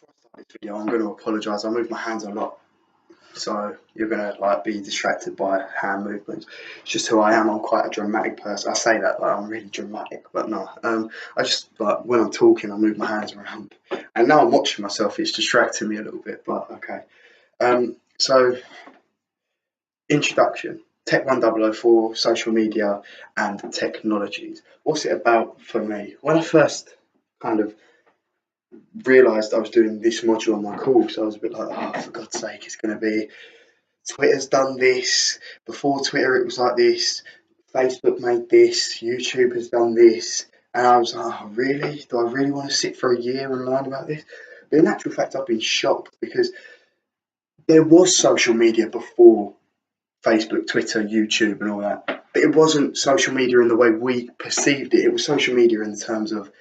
This video, I'm going to apologise. I move my hands a lot, so you're going to like be distracted by hand movements. It's just who I am. I'm quite a dramatic person. I say that like I'm really dramatic, but no. I just like when I'm talking, I move my hands around, and now I'm watching myself. It's distracting me a little bit, but okay. So introduction. TECH1004, social media and technologies. What's it about for me? When I first kind of realised I was doing this module on my course, I was a bit like, oh, for God's sake, it's going to be Twitter's done this. Before Twitter, it was like this. Facebook made this. YouTube has done this. And I was like, oh, really? Do I really want to sit for a year and learn about this? But in actual fact, I've been shocked because there was social media before Facebook, Twitter, YouTube, and all that. But it wasn't social media in the way we perceived it. It was social media in terms of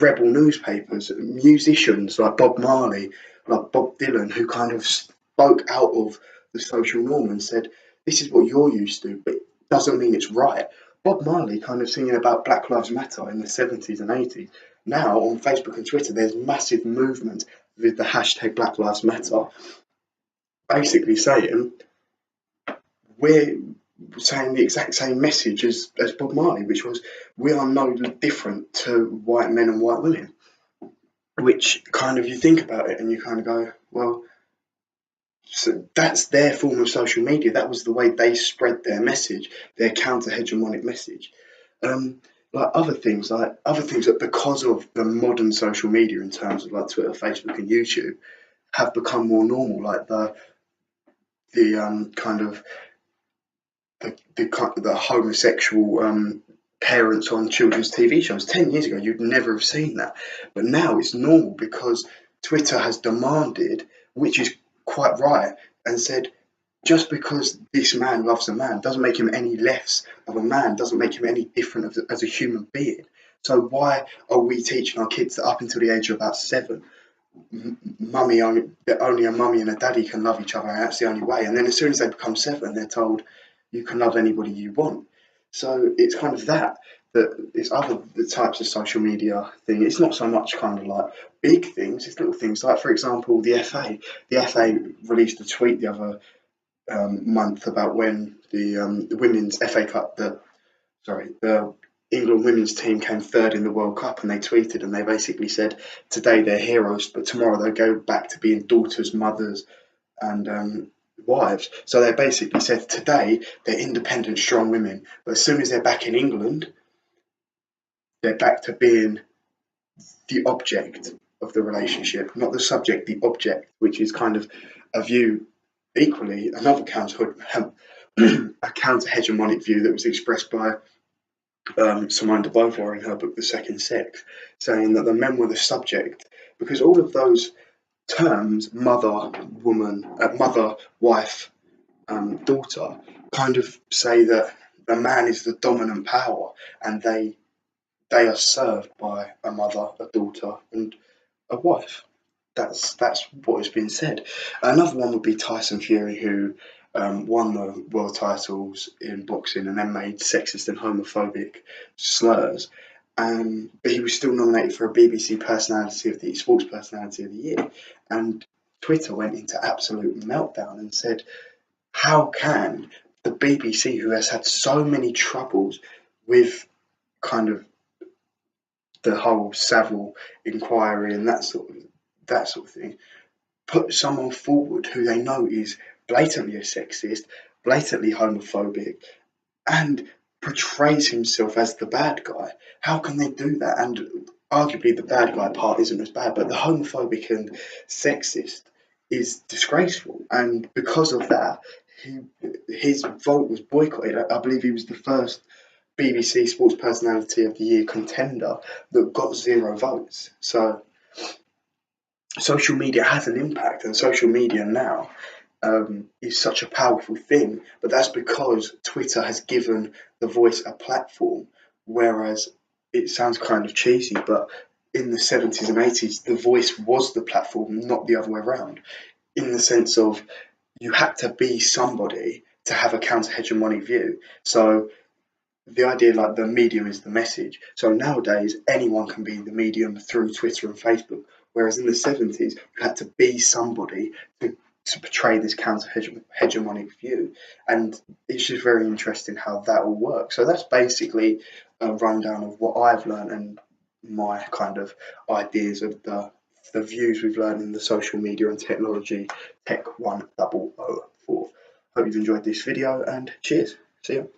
rebel newspapers, musicians like Bob Marley, like Bob Dylan, who kind of spoke out of the social norm and said, this is what you're used to, but it doesn't mean it's right. Bob Marley kind of singing about Black Lives Matter in the 70s and 80s. Now on Facebook and Twitter, there's massive movement with the hashtag Black Lives Matter, basically saying we're saying the exact same message as Bob Marley, which was we are no different to white men and white women. Which kind of, you think about it and you kind of go, well, so that's their form of social media. That was the way they spread their message, their counter-hegemonic message. Like other things that because of the modern social media in terms of like Twitter, Facebook, and YouTube have become more normal, like the homosexual parents on children's TV shows. 10 years ago, you'd never have seen that. But now it's normal because Twitter has demanded, which is quite right, and said, just because this man loves a man doesn't make him any less of a man, doesn't make him any different as a human being. So why are we teaching our kids that up until the age of about 7, only a mummy and a daddy can love each other, and that's the only way? And then as soon as they become 7, they're told you can love anybody you want. So it's kind of that it's the types of social media thing. It's not so much kind of like big things, it's little things. Like, for example, the FA released a tweet the other month about when the women's FA Cup, the England women's team came 3rd in the World Cup, and they tweeted and they basically said today they're heroes, but tomorrow they'll go back to being daughters, mothers, and wives. So they basically said today they're independent, strong women, but as soon as they're back in England, they're back to being the object of the relationship, not the subject, the object, which is kind of a view, equally another counter-hegemonic view that was expressed by Simone de Beauvoir in her book The Second Sex, saying that the men were the subject, because all of those terms, mother, woman, mother, wife, daughter, kind of say that the man is the dominant power, and they are served by a mother, a daughter, and a wife. That's what has been said. Another one would be Tyson Fury, who won the world titles in boxing and then made sexist and homophobic slurs. But he was still nominated for a BBC Sports Personality of the Year. And Twitter went into absolute meltdown and said, how can the BBC, who has had so many troubles with kind of the whole Savile inquiry and that sort of thing, put someone forward who they know is blatantly a sexist, blatantly homophobic, and portrays himself as the bad guy? How can they do that? And arguably the bad guy part isn't as bad, but the homophobic and sexist is disgraceful. And because of that, his vote was boycotted. I believe he was the first BBC Sports Personality of the Year contender that got 0 votes. So social media has an impact, and social media now is such a powerful thing, but that's because Twitter has given the voice a platform, whereas it sounds kind of cheesy, but in the 70s and 80s, the voice was the platform, not the other way around, in the sense of you had to be somebody to have a counter-hegemonic view. So the idea like the medium is the message. So nowadays anyone can be the medium through Twitter and Facebook, whereas in the 70s you had to be somebody to portray this counter hegemonic view. And it's just very interesting how that all works. So that's basically a rundown of what I've learned and my kind of ideas of the views we've learned in the social media and technology Tech 1004. Hope you've enjoyed this video, and cheers. See you.